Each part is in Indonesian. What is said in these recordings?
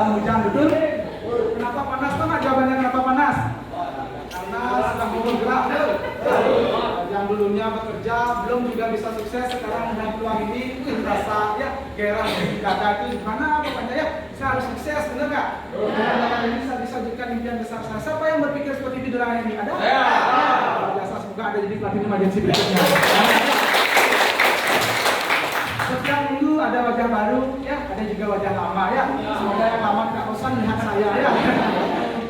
dalam hujan, betul? Kenapa panas? Tahu nggak jawabannya kenapa panas? Karena sedang mau bergerak, yang dulunya bekerja belum juga bisa sukses, sekarang dengan peluang ini merasa ya gairah di dada itu gimana pokoknya ya saya harus sukses, benar nggak? Dengan ini saya bisa wujudkan impian besar saya. Siapa yang berpikir seperti itu dalam ini? Ada? Biasa semoga ada jadi platinum agensi berikutnya. Setiap minggu ada wajah baru, ya ada juga wajah lama ya. Semoga yang lama tidak bosan melihat saya ya.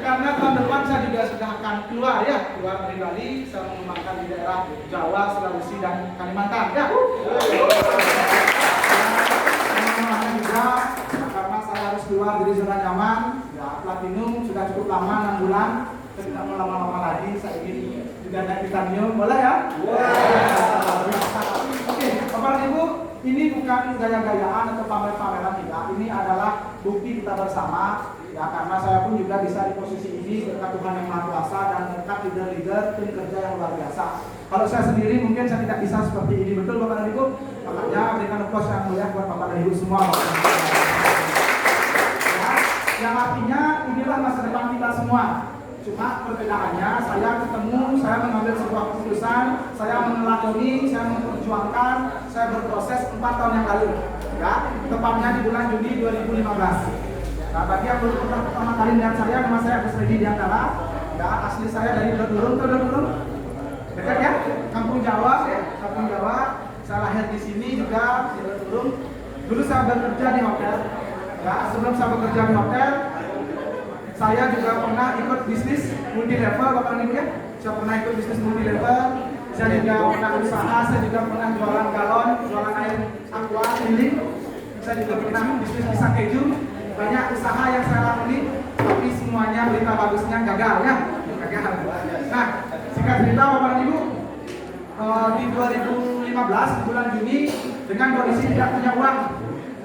Karena tahun depan saya juga sudah akan keluar dari Bali, saya mengembangkan di daerah Jawa, Sulawesi dan Kalimantan ya. Semangatnya juga karena saya harus keluar dari zona nyaman, ya platinum sudah cukup lama 6 bulan, saya tidak mau lama-lama lagi, saya ingin juga naik titanium, boleh ya? Oke, Bapak dan Ibu, ini bukan gaya-gayaan atau pamer-pameran tidak, ini adalah bukti kita bersama. Ya, karena saya pun juga bisa di posisi ini berkat Tuhan yang Maha Kuasa dan berkat leader-leader tim kerja yang luar biasa. Kalau saya sendiri mungkin saya tidak bisa seperti ini, betul Bapak dan Ibu? Makanya berikan applause yang mulia buat Bapak dan Ibu semua. Ya, yang artinya inilah masa depan kita semua. Cuma perbedaannya saya mengambil sebuah keputusan, saya mengelakoni, saya memperjuangkan, saya berproses 4 tahun yang lalu. Ya, tepatnya di bulan Juni 2015. Nah, bagi yang belum pernah pertama kali melihat saya, nama saya Agus Redi Diantara. Ya, asli saya dari Durung, dekat ya, Kampung Jawa ya, Kampung Jawa. Saya lahir di sini juga di Durung. Dulu saya bekerja di hotel. Ya, sebelum saya bekerja di hotel, saya juga pernah ikut bisnis multi level, Bapak Ibu ya. Saya pernah ikut bisnis multi level. Saya juga pernah usaha, saya juga pernah jualan galon, jualan air aqua, keliling. Saya juga pernah bisnis pisang keju. Banyak usaha yang saya lakoni, tapi semuanya berita bagusnya gagal ya, gagal. Nah, singkat cerita Bapak Ibu, di 2015 di bulan Juni dengan kondisi tidak punya uang,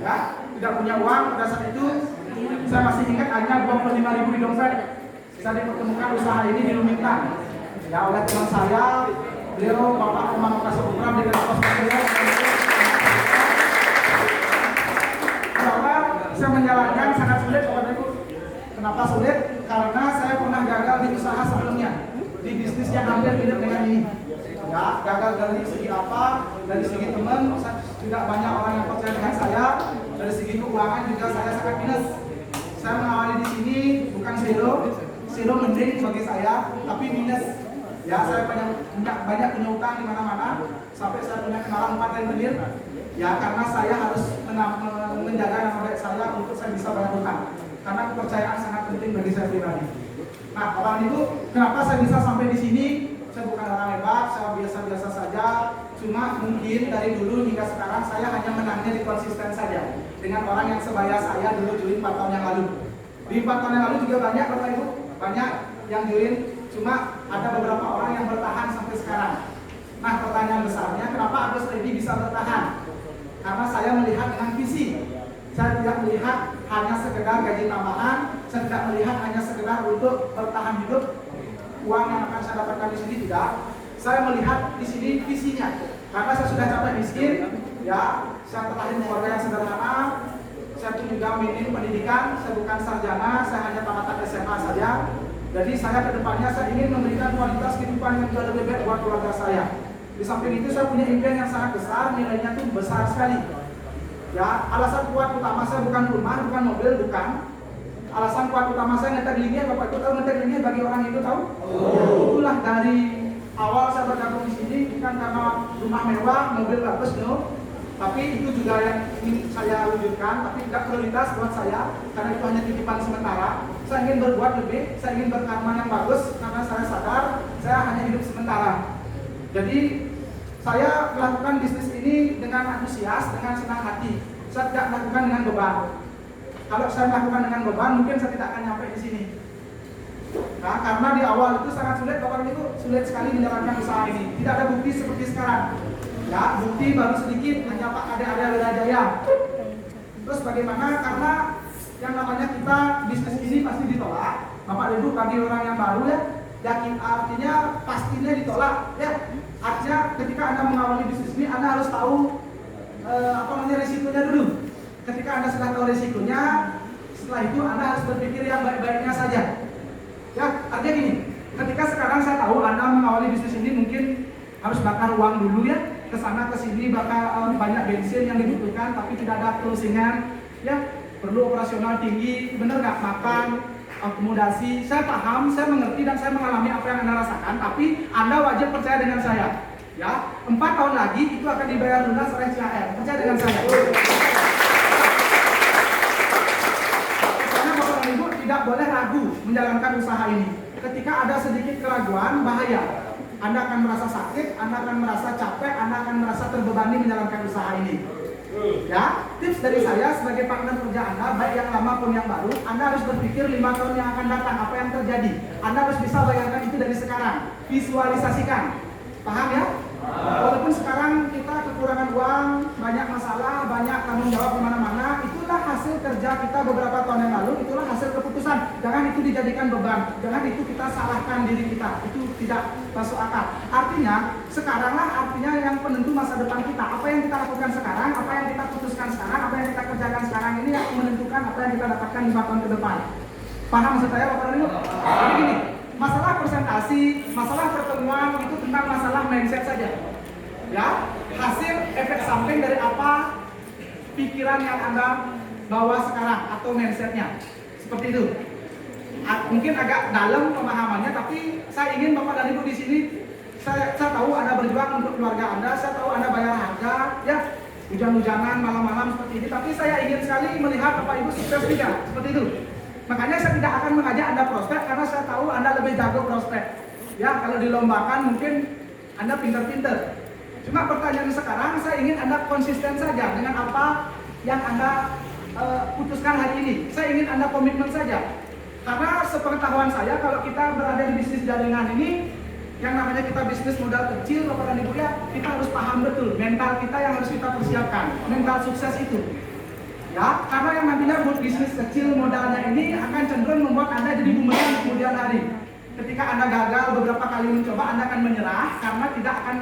ya, tidak punya uang pada saat itu saya masih ingat hanya 25.000 di dompet. Saya dipertemukan usaha ini di Lumintang, ya oleh teman saya, beliau Bapak Komando Kasubram dengan kos beliau. Saya menjalankan sangat sulit Bapak Ibu. Kenapa sulit? Karena saya pernah gagal di usaha sebelumnya, di bisnis yang hampir mirip dengan ini. Ya, gagal dari segi apa? Dari segi teman, tidak banyak orang yang percaya dengan saya. Dari segi keuangan juga saya sangat minus. Saya mengawali di sini bukan zero mending bagi saya, tapi minus. Ya, saya banyak punya utang di mana-mana, sampai saya punya kenalan 4 rentenir. Ya, karena saya harus menjaga nama baik saya untuk saya bisa bayar hutang. Karena kepercayaan sangat penting bagi saya pribadi. Nah, Bapak Ibu, kenapa saya bisa sampai di sini? Saya bukan orang hebat, saya biasa-biasa saja. Cuma mungkin dari dulu hingga sekarang saya hanya menangnya di konsisten saja dengan orang yang sebaya saya dulu join 4 tahun yang lalu. Di 4 tahun yang lalu juga banyak Bapak Ibu, banyak yang join. Cuma ada beberapa orang yang bertahan sampai sekarang. Nah, pertanyaan besarnya, kenapa Agus Redi bisa bertahan? Karena saya melihat dengan visi. Saya tidak melihat hanya sekedar gaji tambahan, saya tidak melihat hanya sekedar untuk bertahan hidup, uang yang akan saya dapatkan di sini tidak. Saya melihat di sini visinya. Karena saya sudah capek miskin, ya, saya terlahir keluarga yang sederhana, saya pun juga minim pendidikan, saya bukan sarjana, saya hanya tamatan SMA saja. Jadi saya kedepannya saya ingin memberikan kualitas kehidupan yang jauh lebih baik buat keluarga saya. Di samping itu saya punya impian yang sangat besar, nilainya tuh besar sekali. Ya, alasan kuat utama saya bukan rumah, bukan mobil, bukan. Alasan kuat utama saya ngetek linia, Bapak Ibu tahu ngetek linia bagi orang itu tahu? Ya, itulah dari awal saya bergabung di sini bukan karena rumah mewah, mobil bagus, no. Tapi itu juga yang ingin saya wujudkan, tapi tidak prioritas buat saya karena itu hanya titipan sementara. Saya ingin berbuat lebih, saya ingin berkarma yang bagus karena saya sadar saya hanya hidup sementara. Jadi saya melakukan bisnis ini dengan antusias, dengan senang hati. Saya tidak melakukan dengan beban. Kalau saya melakukan dengan beban, mungkin saya tidak akan sampai di sini. Nah, karena di awal itu sangat sulit, Bapak Ibu, sulit sekali menjalankan usaha ini. Tidak ada bukti seperti sekarang. Ya, bukti baru sedikit, hanya Pak ada Wirajaya. Terus bagaimana? Karena yang namanya kita bisnis ini pasti ditolak. Bapak Ibu bagi orang yang baru ya, yakin artinya pastinya ditolak ya. Artinya ketika Anda mengawali bisnis ini, Anda harus tahu risikonya dulu. Ketika Anda sudah tahu risikonya, Setelah itu Anda harus berpikir yang baik-baiknya saja. Ya, artinya gini, ketika sekarang saya tahu Anda mengawali bisnis ini mungkin harus bakar uang dulu ya, ke sana ke sini bakar banyak bensin yang dibutuhkan, tapi tidak ada closingan, ya perlu operasional tinggi, bener nggak, makan, akomodasi. Saya paham, saya mengerti dan saya mengalami apa yang Anda rasakan, tapi Anda wajib percaya dengan saya. Ya, 4 tahun lagi itu akan dibayar lunas oleh CHR. Percaya dengan saya. Karena Bapak dan Ibu tidak boleh ragu menjalankan usaha ini. Ketika ada sedikit keraguan, bahaya. Anda akan merasa sakit, Anda akan merasa capek, Anda akan merasa terbebani menjalankan usaha ini. Ya, tips dari saya sebagai partner kerja Anda, baik yang lama pun yang baru, Anda harus berpikir 5 tahun yang akan datang, apa yang terjadi. Anda harus bisa bayangkan itu dari sekarang. Visualisasikan. Paham ya? Walaupun sekarang kita kekurangan uang, banyak masalah, banyak tanggung jawab kemana-mana, itulah hasil kerja kita beberapa tahun yang lalu, itulah hasil keputusan. Jangan itu dijadikan beban, jangan itu kita salahkan diri kita, itu tidak masuk akal. Artinya, sekaranglah artinya yang penentu masa depan kita. Apa yang kita lakukan sekarang, apa yang kita putuskan sekarang, apa yang kita kerjakan sekarang ini yang menentukan apa yang kita dapatkan 5 tahun ke depan. Paham maksud saya Bapak dan Ibu? Jadi gini, masalah presentasi, masalah pertemuan itu tentang masalah mindset saja. Ya, hasil efek samping dari apa pikiran yang Anda bawa sekarang atau mindsetnya. Seperti itu. Mungkin agak dalam pemahamannya, tapi saya ingin Bapak dan Ibu di sini, saya tahu Anda berjuang untuk keluarga Anda, saya tahu Anda bayar harga, ya, hujan-hujanan, malam-malam seperti ini, tapi saya ingin sekali melihat Bapak Ibu sukses juga, seperti itu. Makanya saya tidak akan mengajak Anda prospek karena saya tahu Anda lebih jago prospek. Ya, kalau dilombakan mungkin Anda pintar-pintar. Cuma pertanyaan sekarang saya ingin Anda konsisten saja dengan apa yang Anda putuskan hari ini. Saya ingin Anda komitmen saja. Karena sepengetahuan saya kalau kita berada di bisnis jaringan ini, yang namanya kita bisnis modal kecil, Bapak dan Ibu ya, kita harus paham betul mental kita yang harus kita persiapkan, mental sukses itu. Ya, karena yang nantinya buat bisnis kecil modalnya ini akan cenderung membuat Anda jadi bumerang di kemudian hari. Ketika Anda gagal beberapa kali mencoba, Anda akan menyerah karena tidak akan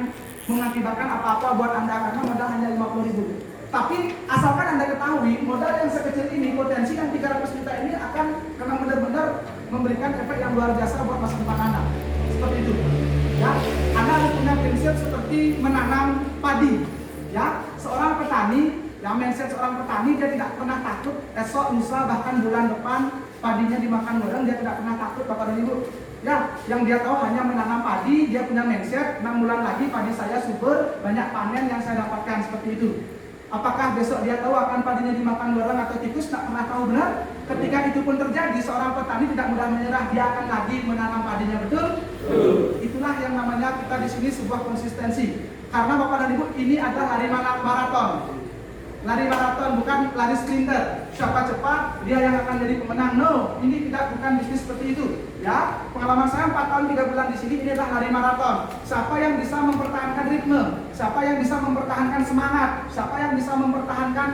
mengakibatkan apa-apa buat Anda karena modal hanya 50.000. Tapi asalkan Anda ketahui modal yang sekecil ini, potensi yang 300 juta ini akan memang benar-benar memberikan efek yang luar biasa buat masa depan Anda. Seperti itu. Ya, Anda harus punya prinsip seperti menanam padi. Ya, seorang petani, yang mindset seorang petani, dia tidak pernah takut esok, lusa, bahkan bulan depan padinya dimakan orang, dia tidak pernah takut Bapak dan Ibu. Ya, yang dia tahu hanya menanam padi, dia punya mindset 6 bulan lagi padi saya subur, banyak panen yang saya dapatkan, seperti itu. Apakah besok dia tahu akan padinya dimakan orang atau tikus? Tidak pernah tahu, benar. Ketika itu pun terjadi, seorang petani tidak mudah menyerah, dia akan lagi menanam padinya, betul? Itulah yang namanya kita di sini sebuah konsistensi. Karena Bapak dan Ibu, ini adalah lari maraton. Lari maraton bukan lari sprinter. Siapa cepat, dia yang akan jadi pemenang. No, ini bukan bisnis seperti itu. Ya, pengalaman saya 4 tahun 3 bulan di sini, ini adalah lari maraton. Siapa yang bisa mempertahankan ritme, siapa yang bisa mempertahankan semangat, siapa yang bisa mempertahankan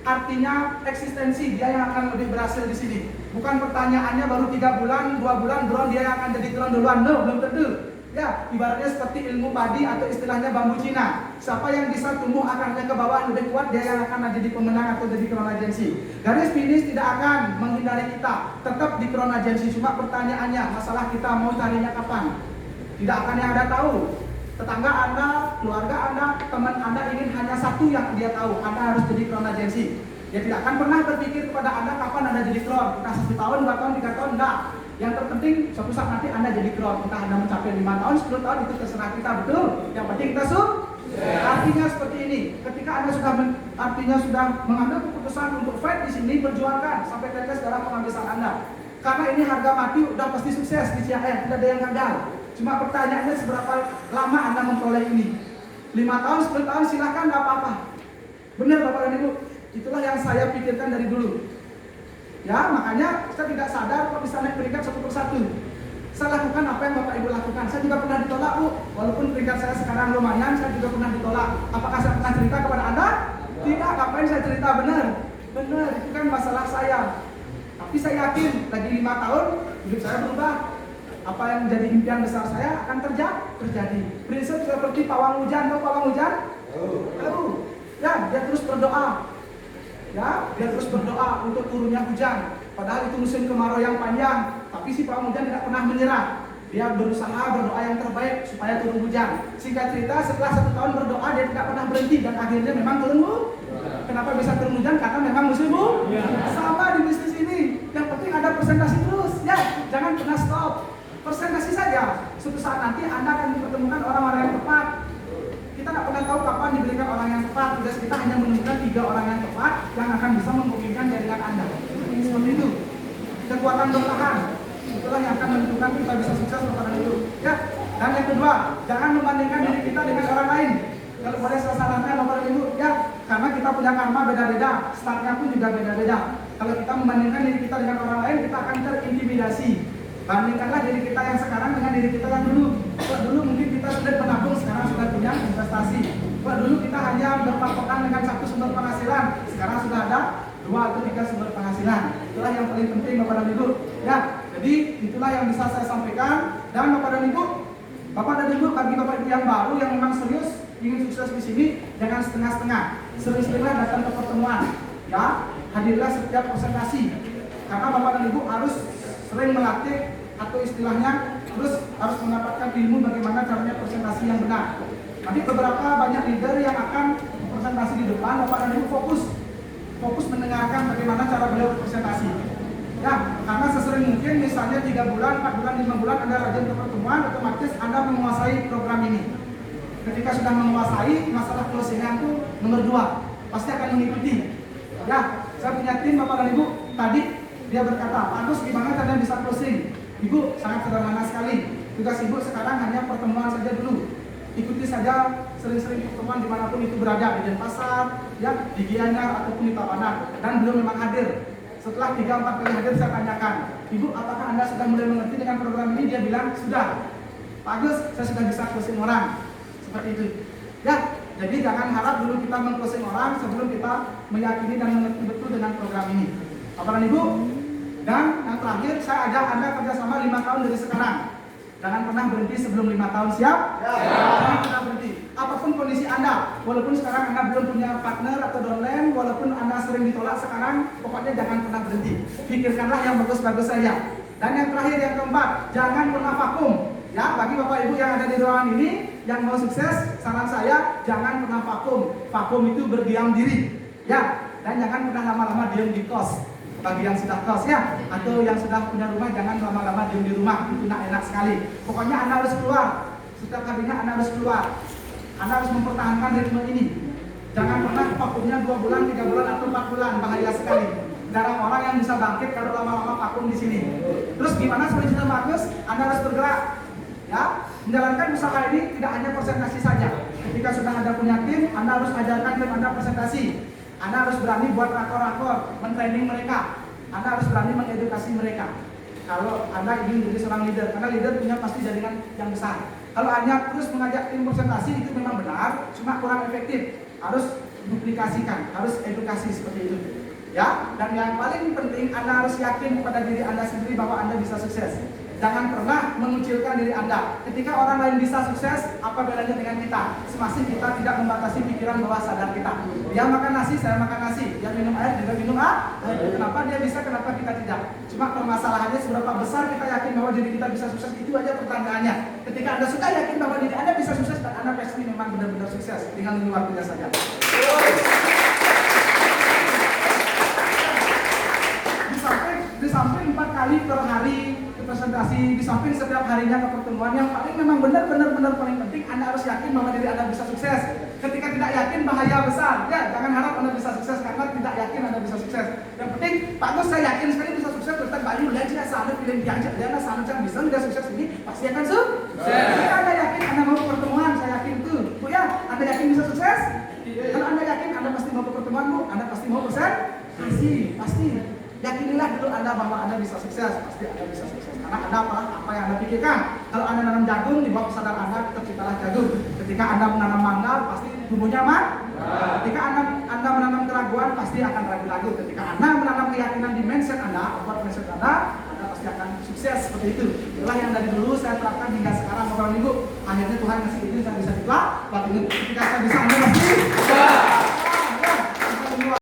artinya eksistensi, dia yang akan lebih berhasil di sini. Bukan pertanyaannya baru 3 bulan, 2 bulan drone, dia yang akan jadi drone duluan. No, belum tentu. Ya, ibaratnya seperti ilmu padi atau istilahnya bambu Cina. Siapa yang bisa tumbuh akarnya ke bawah lebih kuat, dia yang akan jadi pemenang atau jadi crown agency. Garis finish tidak akan menghindari kita, tetap di crown agency. Cuma pertanyaannya, masalah kita mau carinya kapan? Tidak akan yang Anda tahu. Tetangga Anda, keluarga Anda, teman Anda ingin hanya satu yang dia tahu, Anda harus jadi crown agency. Dia tidak akan pernah berpikir kepada Anda kapan Anda jadi crown. Entah 1 tahun, 2 tahun, 3 tahun, enggak. Yang terpenting suatu saat nanti Anda jadi crown. Entah Anda mencapai 5 tahun, 10 tahun, itu terserah kita, betul. Yang penting kita Artinya seperti ini. Ketika Anda sudah mengambil keputusan untuk fight di sini, perjuangkan sampai tetes darah penghabisan Anda. Karena ini harga mati udah pasti sukses di CHR, tidak ada yang gagal. Cuma pertanyaannya seberapa lama Anda memperoleh ini. 5 tahun, 10 tahun silahkan, tidak apa-apa. Benar Bapak dan Ibu, itulah yang saya pikirkan dari dulu. Ya, makanya saya tidak sadar kok bisa naik peringkat satu persatu. Saya lakukan apa yang Bapak Ibu lakukan. Saya juga pernah ditolak, Bu. Walaupun peringkat saya sekarang lumayan, saya juga pernah ditolak. Apakah saya pernah cerita kepada Anda? Tidak, ngapain saya cerita? Benar, itu kan masalah saya. Tapi saya yakin, lagi 5 tahun, hidup saya berubah. Apa yang menjadi impian besar saya akan terjadi. Prinsip seperti pawang hujan, tahu pawang hujan? Ya, dia terus berdoa. Ya, dia terus berdoa untuk turunnya hujan. Padahal itu musim kemarau yang panjang, tapi si Pak Mujan tidak pernah menyerah. Dia berusaha berdoa yang terbaik supaya turun hujan. Singkat cerita, setelah 1 tahun berdoa dia tidak pernah berhenti dan akhirnya memang turun hujan. Kenapa bisa turun hujan? Karena memang musim hujan. Sama di bisnis ini. Yang penting ada presentasi terus, ya. Jangan pernah stop. Presentasi saja. Suatu saat nanti Anda akan dipertemukan orang-orang yang tepat. Kita tidak pernah tahu kapan diberikan orang yang tepat. Tugas kita hanya menemukan 3 orang yang tepat yang akan bisa membuktikan jaringan Anda. Seperti itu. Kekuatan bertahan. Itulah yang akan menentukan kita bisa sukses pada itu. Ya. Dan yang kedua, jangan membandingkan diri kita dengan orang lain. Kalau boleh saya sarankan Bapak Ibu, ya, karena kita punya karma beda-beda, startnya pun juga beda-beda. Kalau kita membandingkan diri kita dengan orang lain, kita akan terintimidasi. Bandingkanlah diri kita yang sekarang dengan diri kita yang dulu. Kalau dulu mungkin kita sudah menabung, sekarang sudah punya investasi. Kalau dulu kita hanya berpatokan dengan 1 sumber penghasilan, sekarang sudah ada 2 atau 3 sumber penghasilan. Itulah yang paling penting Bapak dan Ibu. Ya, jadi itulah yang bisa saya sampaikan. Dan Bapak dan Ibu, bagi Bapak Ibu yang baru yang memang serius ingin sukses di sini, jangan setengah-setengah. Sering-seringlah datang ke pertemuan. Ya, hadirlah setiap presentasi. Karena Bapak dan Ibu harus sering melatih atau istilahnya terus harus mendapatkan ilmu bagaimana caranya presentasi yang benar. Nanti beberapa banyak leader yang akan presentasi di depan, Bapak dan Ibu fokus mendengarkan bagaimana cara beliau berpresentasi. Ya, karena sesering mungkin misalnya 3 bulan, 4 bulan, 5 bulan Anda rajin ke pertemuan, otomatis Anda menguasai program ini. Ketika sudah menguasai, masalah closing-nya itu nomor 2, pasti akan mengikuti. Ya, saya punya tim Bapak dan Ibu, tadi dia berkata, Pak Agus gimana caranya bisa closing? Ibu, sangat sederhana sekali. Tugas Ibu sekarang hanya pertemuan saja dulu. Ikuti saja sering-sering pertemuan dimanapun itu berada, di Denpasar, ya, di Gianyar ataupun di Tabanan. Dan belum memang hadir. Setelah 3-4 kali hadir saya tanyakan, Ibu apakah Anda sudah mulai mengerti dengan program ini? Dia bilang, sudah. Pak Agus, saya sudah bisa closing orang. Seperti itu. Ya, jadi jangan harap dulu kita meng-closing orang sebelum kita meyakini dan mengerti betul dengan program ini. Bapak dan Ibu, dan yang terakhir saya ajak Anda kerjasama 5 tahun dari sekarang. Jangan pernah berhenti sebelum 5 tahun, siap? Ya. Jangan pernah berhenti. Apapun kondisi Anda, walaupun sekarang Anda belum punya partner atau downline, walaupun Anda sering ditolak sekarang, pokoknya jangan pernah berhenti. Pikirkanlah yang bagus-bagus saja. Dan yang terakhir, yang keempat, jangan pernah vakum. Ya, bagi Bapak Ibu yang ada di ruangan ini, yang mau sukses, saran saya jangan pernah vakum. Vakum itu berdiam diri. Ya, dan jangan pernah lama-lama diam di kos. Bagi yang sudah kos ya, atau yang sudah punya rumah, jangan lama-lama diam di rumah. Itu tidak enak sekali. Pokoknya Anda harus keluar. Setiap kalinya Anda harus keluar. Anda harus mempertahankan ritme ini. Jangan pernah vakumnya 2 bulan, 3 bulan, atau 4 bulan. Bahaya sekali. Jarang orang yang bisa bangkit kalau lama-lama vakum di sini. Terus gimana supaya sudah bagus? Anda harus bergerak. Ya, menjalankan usaha ini tidak hanya presentasi saja. Ketika sudah Anda punya tim, Anda harus ajarkan tim Anda presentasi. Anda harus berani buat rakor-rakor, mentraining mereka. Anda harus berani mengedukasi mereka. Kalau Anda ingin menjadi seorang leader, karena leader punya pasti jaringan yang besar. Kalau hanya terus mengajak tim presentasi itu memang benar, cuma kurang efektif. Harus duplikasikan, harus edukasi seperti itu. Ya, dan yang paling penting Anda harus yakin pada diri Anda sendiri bahwa Anda bisa sukses. Jangan pernah mengucilkan diri Anda. Ketika orang lain bisa sukses, apa bedanya dengan kita? Semasih kita tidak membatasi pikiran bawah sadar kita. Dia makan nasi, saya makan nasi. Dia minum air, juga minum air. Kenapa dia bisa, kenapa kita tidak? Cuma permasalahannya seberapa besar kita yakin bahwa diri kita bisa sukses, itu aja pertanyaannya. Ketika Anda sudah yakin bahwa diri Anda bisa sukses, dan Anda pasti memang benar-benar sukses. Tinggal menunggu waktunya saja. Di samping 4 kali per hari presentasi, di samping setiap harinya ke pertemuan, yang paling memang benar-benar paling penting, Anda harus yakin bahwa diri Anda bisa sukses. Ketika tidak yakin, bahaya besar. Ya, jangan harap Anda bisa sukses karena tidak yakin Anda bisa sukses. Yang penting, Pak Gus, saya yakin sekali bisa sukses. Ustaz Bayu, lihat dia sana pilih dia aja, dia sana jangan bisa tidak sukses ini pasti akan sukses. Ketika Anda yakin Anda mau ke pertemuan, saya yakin tuh, Bu ya, Anda yakin bisa sukses? Kalau Anda yakin Anda pasti mau ke pertemuan, Bu, Anda pasti mau pasti. Yakinilah dulu Anda bahwa Anda bisa sukses, pasti Anda bisa sukses. Karena Anda apa yang Anda pikirkan. Kalau Anda menanam jagung, di bawah sadar Anda terciptalah jagung. Ketika Anda menanam mangga, pasti tumbuhnya Ketika Anda menanam keraguan, pasti akan ragu-ragu. Ketika Anda menanam keyakinan di mindset Anda, buat mindset Anda pasti akan sukses seperti itu. Itulah yang dari dulu saya terapkan hingga sekarang, Bapak Ibu. Akhirnya Tuhan ngasih izin saya bisa dipelajari. Ketika saya bisa, Anda pasti